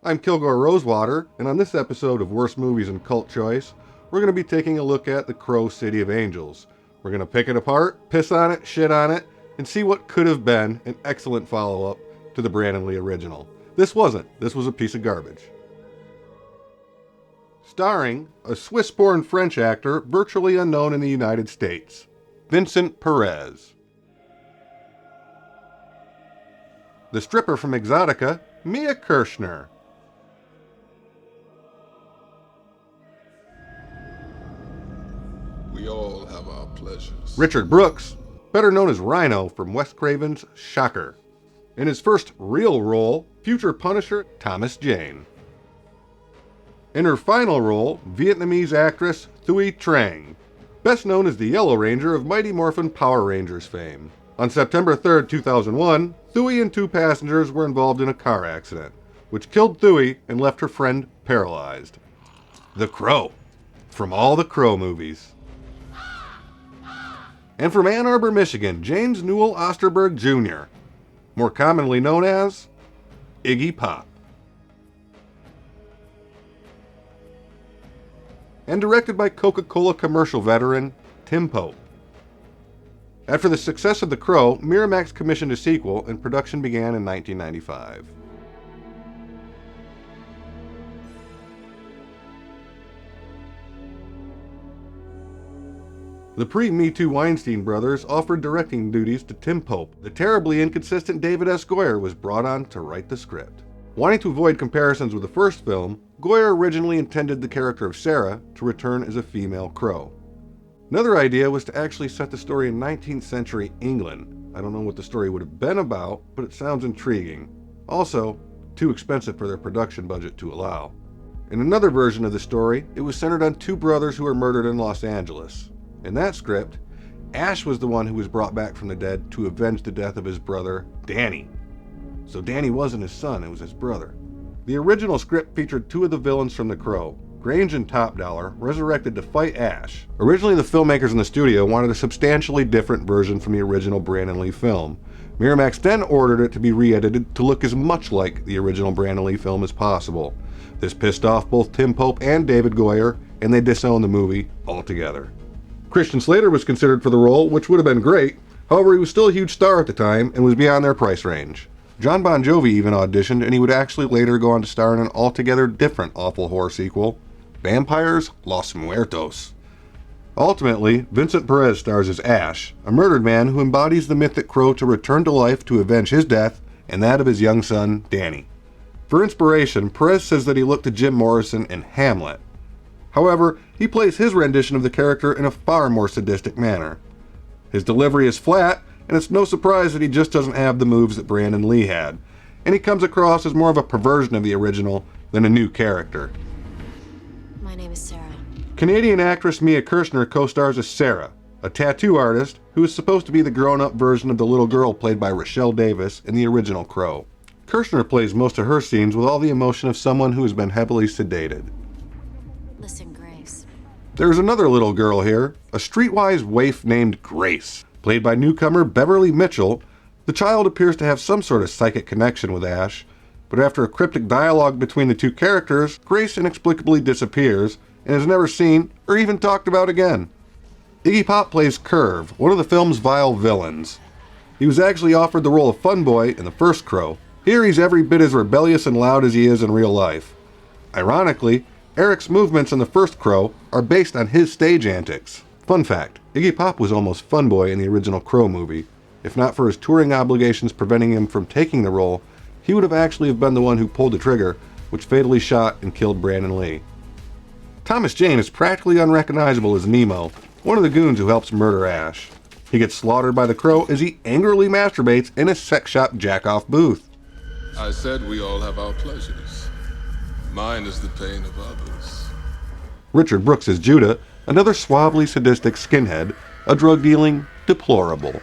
I'm Kilgore Rosewater, and on this episode of Worst Movies and Cult Choice, we're going to be taking a look at The Crow City of Angels. We're going to pick it apart, piss on it, shit on it, and see what could have been an excellent follow-up to the Brandon Lee original. This wasn't. This was a piece of garbage. Starring a Swiss-born French actor virtually unknown in the United States, Vincent Perez. The stripper from Exotica, Mia Kirschner. We all have our pleasures. Richard Brooks, better known as Rhino from Wes Craven's Shocker. In his first real role, future Punisher Thomas Jane. In her final role, Vietnamese actress Thuy Trang, best known as the Yellow Ranger of Mighty Morphin Power Rangers fame. On September 3, 2001, Thuy and two passengers were involved in a car accident, which killed Thuy and left her friend paralyzed. The Crow, from all the Crow movies. And from Ann Arbor, Michigan, James Newell Osterberg Jr., more commonly known as Iggy Pop. And directed by Coca-Cola commercial veteran Tim Pope. After the success of The Crow, Miramax commissioned a sequel and production began in 1995. The pre-Me Too Weinstein brothers offered directing duties to Tim Pope. The terribly inconsistent David S. Goyer was brought on to write the script. Wanting to avoid comparisons with the first film, Goyer originally intended the character of Sarah to return as a female crow. Another idea was to actually set the story in 19th century England. I don't know what the story would have been about, but it sounds intriguing. Also, too expensive for their production budget to allow. In another version of the story, it was centered on two brothers who were murdered in Los Angeles. In that script, Ash was the one who was brought back from the dead to avenge the death of his brother, Danny. So Danny wasn't his son, it was his brother. The original script featured two of the villains from The Crow, Grange and Top Dollar, resurrected to fight Ash. Originally, the filmmakers in the studio wanted a substantially different version from the original Brandon Lee film. Miramax then ordered it to be re-edited to look as much like the original Brandon Lee film as possible. This pissed off both Tim Pope and David Goyer, and they disowned the movie altogether. Christian Slater was considered for the role, which would have been great. However, he was still a huge star at the time and was beyond their price range. John Bon Jovi even auditioned, and he would actually later go on to star in an altogether different awful horror sequel, Vampires Los Muertos. Ultimately, Vincent Perez stars as Ash, a murdered man who embodies the mythic Crow to return to life to avenge his death and that of his young son, Danny. For inspiration, Perez says that he looked to Jim Morrison in Hamlet. However, he plays his rendition of the character in a far more sadistic manner. His delivery is flat, and it's no surprise that he just doesn't have the moves that Brandon Lee had, and he comes across as more of a perversion of the original than a new character. My name is Sarah. Canadian actress Mia Kirschner co-stars as Sarah, a tattoo artist who is supposed to be the grown-up version of the little girl played by Rochelle Davis in the original Crow. Kirschner plays most of her scenes with all the emotion of someone who has been heavily sedated. Listen, Grace. There's another little girl here, a streetwise waif named Grace. Played by newcomer Beverly Mitchell, the child appears to have some sort of psychic connection with Ash, but after a cryptic dialogue between the two characters, Grace inexplicably disappears and is never seen or even talked about again. Iggy Pop plays Curve, one of the film's vile villains. He was actually offered the role of Fun Boy in the first Crow. Here he's every bit as rebellious and loud as he is in real life. Ironically, Eric's movements in the first Crow are based on his stage antics. Fun fact, Iggy Pop was almost Fun Boy in the original Crow movie. If not for his touring obligations preventing him from taking the role, he would have actually been the one who pulled the trigger, which fatally shot and killed Brandon Lee. Thomas Jane is practically unrecognizable as Nemo, one of the goons who helps murder Ash. He gets slaughtered by the Crow as he angrily masturbates in a sex shop jack-off booth. I said we all have our pleasures. Mine is the pain of others. Richard Brooks as Judah, another suavely sadistic skinhead, a drug-dealing deplorable.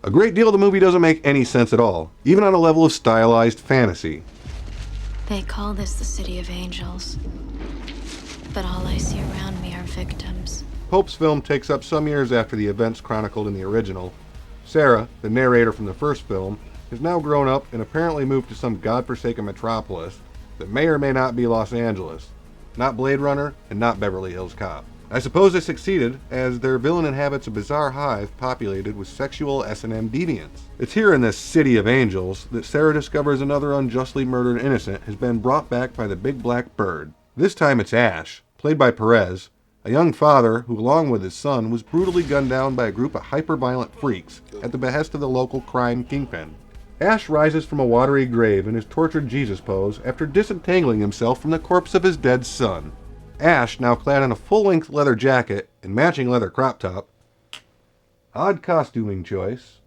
A great deal of the movie doesn't make any sense at all, even on a level of stylized fantasy. They call this the City of Angels, but all I see around me are victims. Pope's film takes up some years after the events chronicled in the original. Sarah, the narrator from the first film, has now grown up and apparently moved to some godforsaken metropolis that may or may not be Los Angeles. Not Blade Runner, and not Beverly Hills Cop. I suppose they succeeded, as their villain inhabits a bizarre hive populated with sexual S&M deviants. It's here in this city of angels that Sarah discovers another unjustly murdered innocent has been brought back by the big black bird. This time it's Ash, played by Perez, a young father who, along with his son, was brutally gunned down by a group of hyper-violent freaks at the behest of the local crime kingpin. Ash rises from a watery grave in his tortured Jesus pose after disentangling himself from the corpse of his dead son. Ash, now clad in a full-length leather jacket and matching leather crop top, odd costuming choice,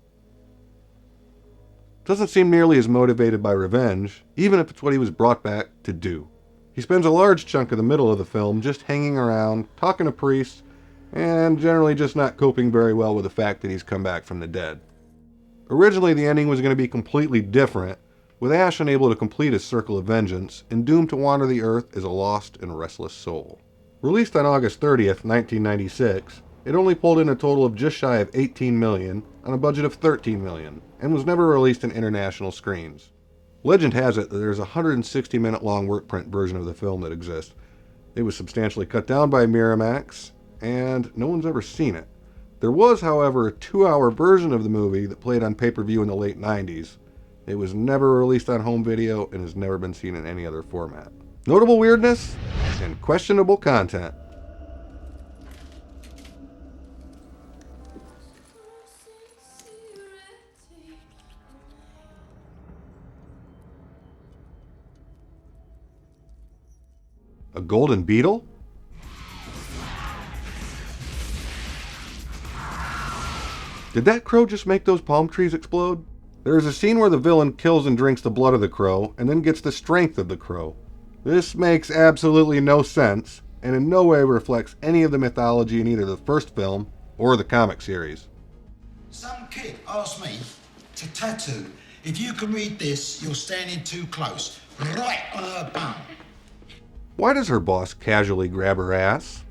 doesn't seem nearly as motivated by revenge, even if it's what he was brought back to do. He spends a large chunk of the middle of the film just hanging around, talking to priests, and generally just not coping very well with the fact that he's come back from the dead. Originally, the ending was going to be completely different, with Ash unable to complete his circle of vengeance and doomed to wander the earth as a lost and restless soul. Released on August 30th, 1996, it only pulled in a total of just shy of $18 million on a budget of $13 million, and was never released in international screens. Legend has it that there's a 160-minute long work print version of the film that exists. It was substantially cut down by Miramax, and no one's ever seen it. There was, however, a 2-hour version of the movie that played on pay-per-view in the late 90s. It was never released on home video and has never been seen in any other format. Notable weirdness and questionable content. A golden beetle? Did that crow just make those palm trees explode? There is a scene where the villain kills and drinks the blood of the crow, and then gets the strength of the crow. This makes absolutely no sense, and in no way reflects any of the mythology in either the first film or the comic series. Some kid asked me to tattoo. If you can read this, you're standing too close. Right on her bum. Why does her boss casually grab her ass?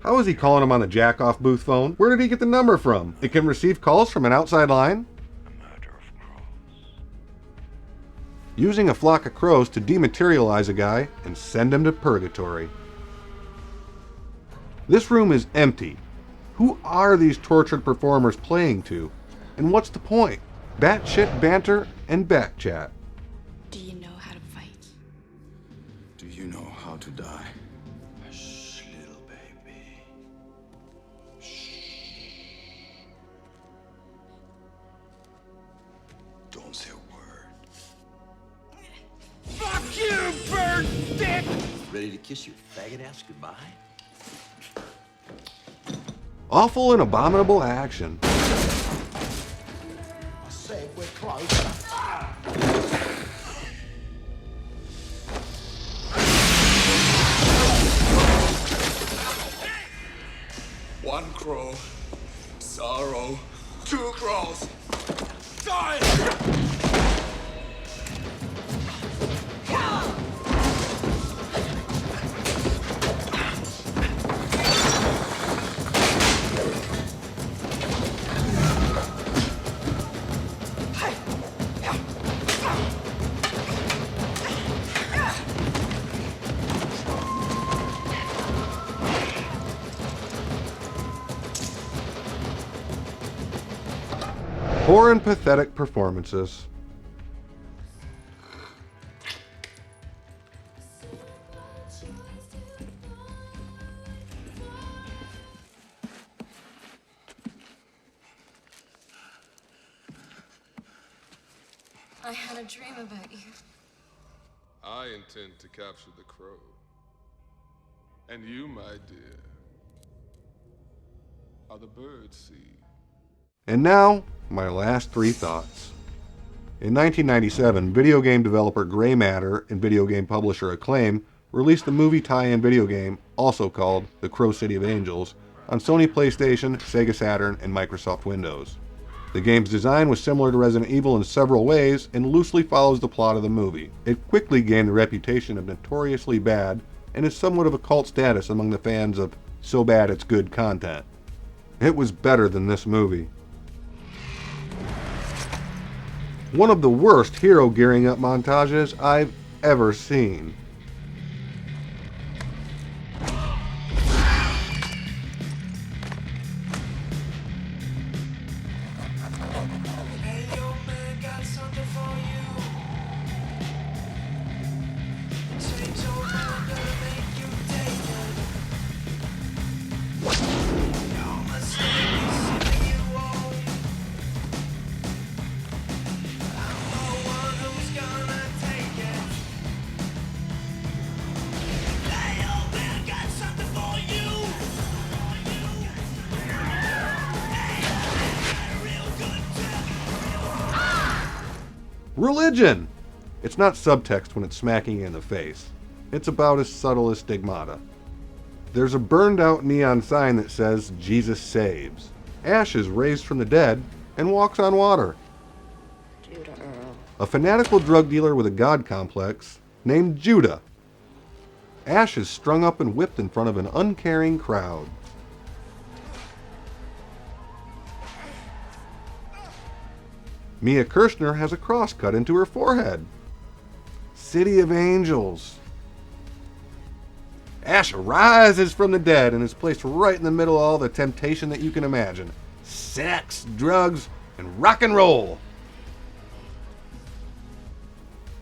How is he calling him on the jack-off booth phone? Where did he get the number from? It can receive calls from an outside line? Using a flock of crows to dematerialize a guy and send him to purgatory. This room is empty. Who are these tortured performers playing to? And what's the point? Batshit banter and back chat. Do you know how to fight? Do you know how to die? Don't say a word. Fuck you, bird dick! Ready to kiss your faggot ass goodbye? Awful and abominable action. I said we're close. One crow, sorrow, 2 crows. Die! Poor and pathetic performances. I had a dream about you. I intend to capture the crow. And you, my dear, are the bird seed. And now, my last 3 thoughts. In 1997, video game developer Grey Matter and video game publisher Acclaim released the movie tie-in video game, also called The Crow City of Angels, on Sony PlayStation, Sega Saturn, and Microsoft Windows. The game's design was similar to Resident Evil in several ways and loosely follows the plot of the movie. It quickly gained the reputation of notoriously bad and is somewhat of a cult status among the fans of so bad it's good content. It was better than this movie. One of the worst hero gearing up montages I've ever seen. Religion! It's not subtext when it's smacking you in the face. It's about as subtle as stigmata. There's a burned out neon sign that says, Jesus saves. Ash is raised from the dead and walks on water. Judah Earl. A fanatical drug dealer with a god complex named Judah. Ash is strung up and whipped in front of an uncaring crowd. Mia Kirschner has a cross cut into her forehead. City of Angels. Ash rises from the dead and is placed right in the middle of all the temptation that you can imagine. Sex, drugs, and rock and roll.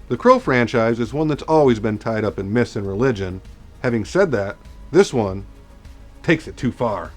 The Crow franchise is one that's always been tied up in myths and religion. Having said that, this one takes it too far.